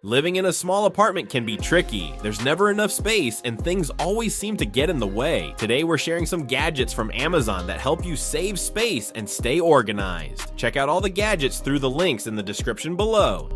Living in a small apartment can be tricky. There's never enough space and things always seem to get in the way. Today we're sharing some gadgets from Amazon that help you save space and stay organized. Check out all the gadgets through the links in the description below.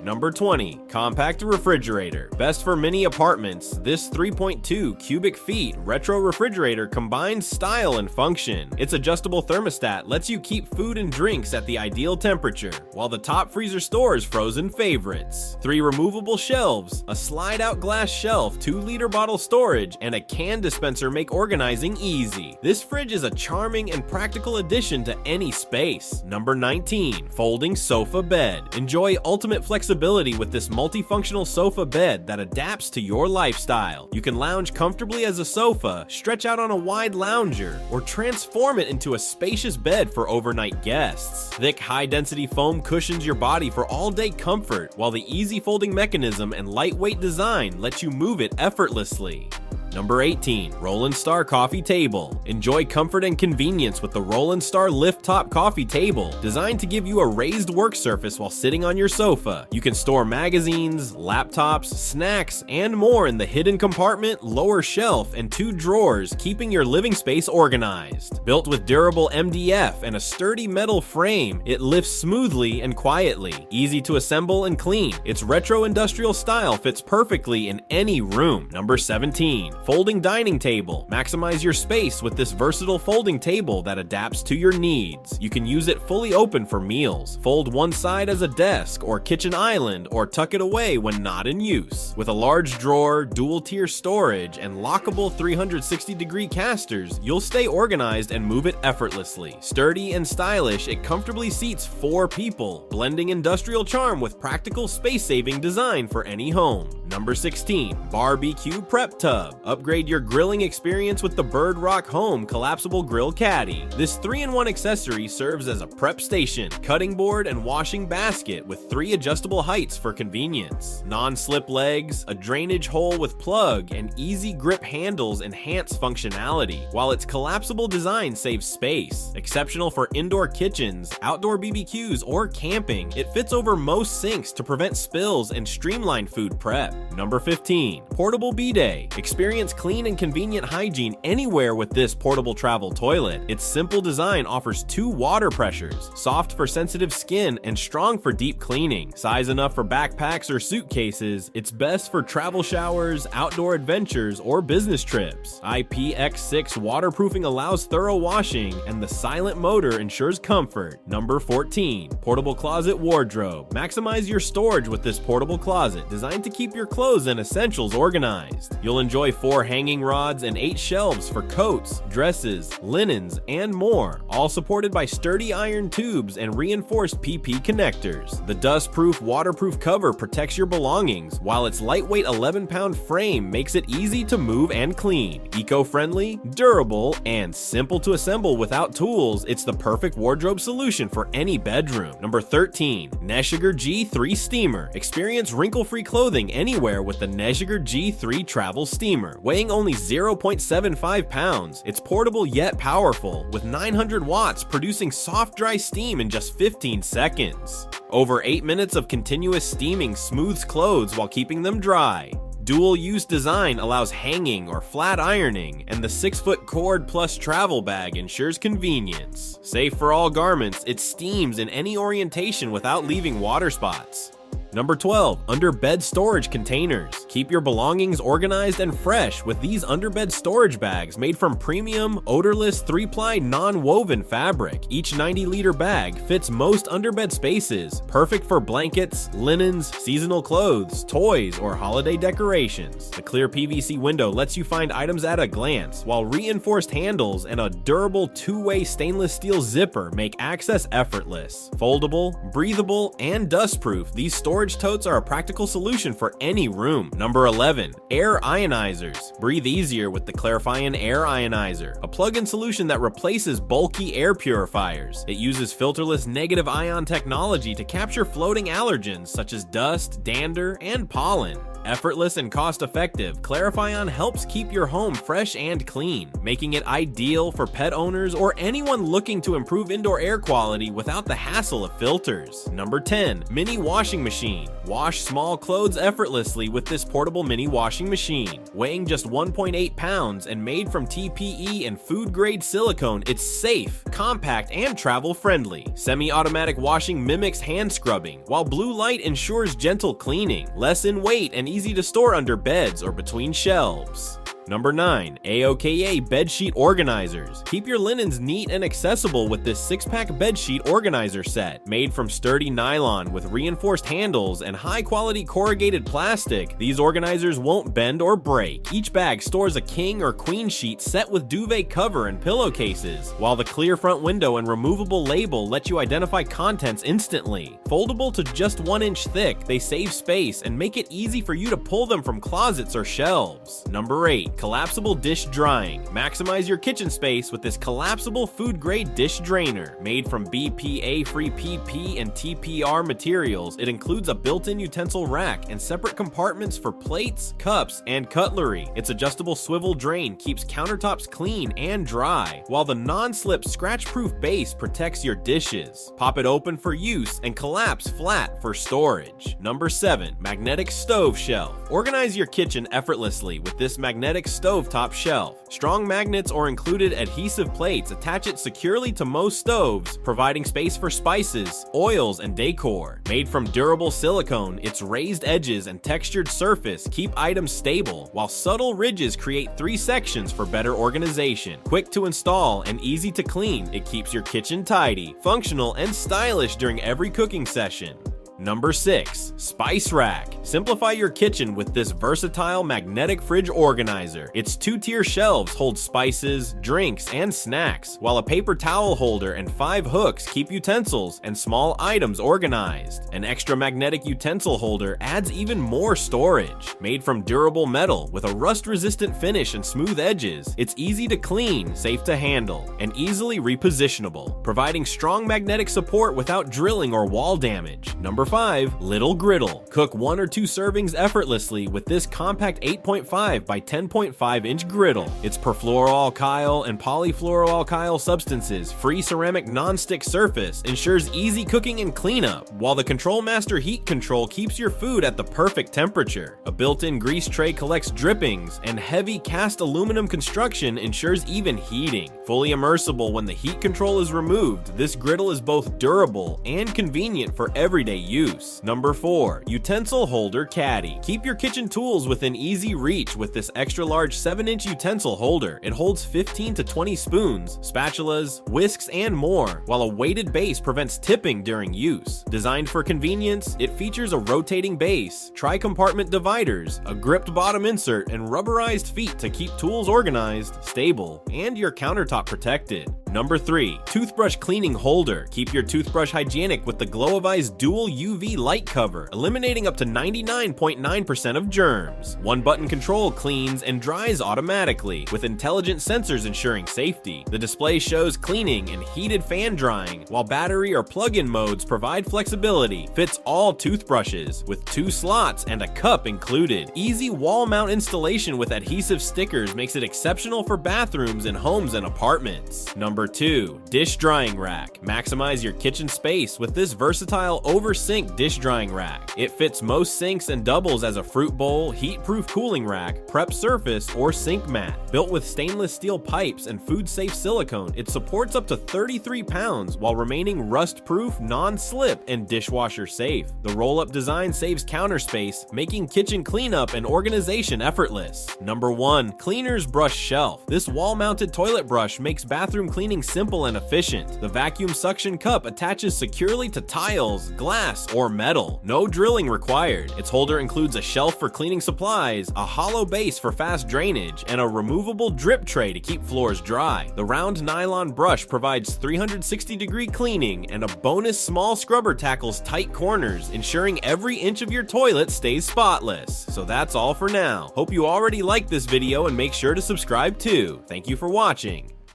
Number 20. Compact Refrigerator. Best for mini apartments, this 3.2 cubic feet retro refrigerator combines style and function. Its adjustable thermostat lets you keep food and drinks at the ideal temperature, while the top freezer stores frozen favorites. 3 removable shelves, a slide-out glass shelf, 2-liter bottle storage, and a can dispenser make organizing easy. This fridge is a charming and practical addition to any space. Number 19. Folding Sofa Bed. Enjoy ultimate flexibility with this multifunctional sofa bed that adapts to your lifestyle. You can lounge comfortably as a sofa, stretch out on a wide lounger, or transform it into a spacious bed for overnight guests. Thick, high-density foam cushions your body for all-day comfort, while the easy folding mechanism and lightweight design let you move it effortlessly. Number 18. Rolanstar Coffee Table. Enjoy comfort and convenience with the Rolanstar Lift Top Coffee Table, designed to give you a raised work surface while sitting on your sofa. You can store magazines, laptops, snacks, and more in the hidden compartment, lower shelf, and 2 drawers, keeping your living space organized. Built with durable MDF and a sturdy metal frame, it lifts smoothly and quietly. Easy to assemble and clean, its retro industrial style fits perfectly in any room. Number 17. Folding Dining Table. Maximize your space with this versatile folding table that adapts to your needs. You can use it fully open for meals, fold one side as a desk or kitchen island, or tuck it away when not in use. With a large drawer, dual-tier storage, and lockable 360-degree casters, you'll stay organized and move it effortlessly. Sturdy and stylish, it comfortably seats 4 people, blending industrial charm with practical space-saving design for any home. Number 16. BBQ Prep Tub. Upgrade your grilling experience with the Bird Rock Home Collapsible Grill Caddy. This 3-in-1 accessory serves as a prep station, cutting board, and washing basket with 3 adjustable heights for convenience. Non-slip legs, a drainage hole with plug, and easy grip handles enhance functionality, while its collapsible design saves space. Exceptional for indoor kitchens, outdoor BBQs, or camping, it fits over most sinks to prevent spills and streamline food prep. Number 15. Portable Bidet. Experience clean and convenient hygiene anywhere with this portable travel toilet. Its simple design offers 2 water pressures, soft for sensitive skin and strong for deep cleaning. Size enough for backpacks or suitcases, it's best for travel showers, outdoor adventures, or business trips. IPX6 waterproofing allows thorough washing, and the silent motor ensures comfort. Number 14. Portable Closet Wardrobe. Maximize your storage with this portable closet, designed to keep your clothes and essentials organized. You'll enjoy 4 hanging rods and 8 shelves for coats, dresses, linens, and more, all supported by sturdy iron tubes and reinforced PP connectors. The dust-proof, waterproof cover protects your belongings, while its lightweight 11-pound frame makes it easy to move and clean. Eco-friendly, durable, and simple to assemble without tools, it's the perfect wardrobe solution for any bedroom. Number 13. Nesugar G3 Steamer. Experience wrinkle-free clothing anywhere with the Nesugar G3 Travel Steamer. Weighing only 0.75 pounds, it's portable yet powerful, with 900 watts producing soft, dry steam in just 15 seconds. Over 8 minutes of continuous steaming smooths clothes while keeping them dry. Dual-use design allows hanging or flat ironing, and the 6-foot cord plus travel bag ensures convenience. Safe for all garments, it steams in any orientation without leaving water spots. Number 12. Underbed Storage Containers. Keep your belongings organized and fresh with these underbed storage bags made from premium, odorless 3-ply non-woven fabric. Each 90-liter bag fits most underbed spaces, perfect for blankets, linens, seasonal clothes, toys, or holiday decorations. The clear PVC window lets you find items at a glance, while reinforced handles and a durable 2-way stainless steel zipper make access effortless. Foldable, breathable, and dustproof, these storage totes are a practical solution for any room. Number 11. Air Ionizers. Breathe easier with the Clarifion Air Ionizer, a plug-in solution that replaces bulky air purifiers. It uses filterless negative ion technology to capture floating allergens such as dust, dander, and pollen. Effortless and cost-effective, Clarifion helps keep your home fresh and clean, making it ideal for pet owners or anyone looking to improve indoor air quality without the hassle of filters. Number 10. Mini Washing Machine. Wash small clothes effortlessly with this portable mini washing machine. Weighing just 1.8 pounds and made from TPE and food-grade silicone, it's safe, compact, and travel-friendly. Semi-automatic washing mimics hand scrubbing, while blue light ensures gentle cleaning, less in weight and easy to store under beds or between shelves. Number 9. Aokeyee Bedsheet Organizers. Keep your linens neat and accessible with this 6-pack bedsheet organizer set. Made from sturdy nylon with reinforced handles and high-quality corrugated plastic, these organizers won't bend or break. Each bag stores a king or queen sheet set with duvet cover and pillowcases, while the clear front window and removable label let you identify contents instantly. Foldable to just 1 inch thick, they save space and make it easy for you to pull them from closets or shelves. Number 8. Collapsible Dish Drying. Maximize your kitchen space with this collapsible food-grade dish drainer. Made from BPA-free PP and TPR materials, it includes a built-in utensil rack and separate compartments for plates, cups, and cutlery. Its adjustable swivel drain keeps countertops clean and dry, while the non-slip scratch-proof base protects your dishes. Pop it open for use and collapse flat for storage. Number 7. Magnetic Stove Shelf. Organize your kitchen effortlessly with this magnetic stovetop shelf. Strong magnets or included adhesive plates attach it securely to most stoves, providing space for spices, oils, and decor. Made from durable silicone, its raised edges and textured surface keep items stable, while subtle ridges create 3 sections for better organization. Quick to install and easy to clean, it keeps your kitchen tidy, functional, and stylish during every cooking session. Number 6. Spice Rack. Simplify your kitchen with this versatile magnetic fridge organizer. Its 2-tier shelves hold spices, drinks, and snacks, while a paper towel holder and 5 hooks keep utensils and small items organized. An extra magnetic utensil holder adds even more storage. Made from durable metal with a rust-resistant finish and smooth edges, it's easy to clean, safe to handle, and easily repositionable, providing strong magnetic support without drilling or wall damage. Number 5. Liddle Griddle. Cook 1 or 2 servings effortlessly with this compact 8.5 by 10.5 inch griddle. Its perfluoroalkyl and polyfluoroalkyl substances free ceramic non-stick surface ensures easy cooking and cleanup, while the Control Master heat control keeps your food at the perfect temperature. A built-in grease tray collects drippings, and heavy cast aluminum construction ensures even heating. Fully immersible when the heat control is removed, this griddle is both durable and convenient for everyday use. Number 4. Utensil Holder Caddy. Keep your kitchen tools within easy reach with this extra large 7-inch utensil holder. It holds 15 to 20 spoons, spatulas, whisks, and more, while a weighted base prevents tipping during use. Designed for convenience, it features a rotating base, tri-compartment dividers, a gripped bottom insert, and rubberized feet to keep tools organized, stable, and your countertop protected. Number 3. Toothbrush Cleaning Holder. Keep your toothbrush hygienic with the Glow of Eyes dual UV light cover, eliminating up to 99.9% of germs. One-button control cleans and dries automatically, with intelligent sensors ensuring safety. The display shows cleaning and heated fan drying, while battery or plug-in modes provide flexibility. Fits all toothbrushes, with 2 slots and a cup included. Easy wall mount installation with adhesive stickers makes it exceptional for bathrooms in homes and apartments. Number 2. Dish Drying Rack. Maximize your kitchen space with this versatile over-sink dish drying rack. It fits most sinks and doubles as a fruit bowl, heat-proof cooling rack, prep surface, or sink mat. Built with stainless steel pipes and food-safe silicone, it supports up to 33 pounds while remaining rust-proof, non-slip, and dishwasher safe. The roll-up design saves counter space, making kitchen cleanup and organization effortless. Number 1. Cleaner's Brush Shelf. This wall-mounted toilet brush makes bathroom cleaning simple and efficient. The vacuum suction cup attaches securely to tiles, glass, or metal. No drilling required. Its holder includes a shelf for cleaning supplies, a hollow base for fast drainage, and a removable drip tray to keep floors dry. The round nylon brush provides 360-degree cleaning, and a bonus small scrubber tackles tight corners, ensuring every inch of your toilet stays spotless. So that's all for now. Hope you already liked this video and make sure to subscribe too. Thank you for watching.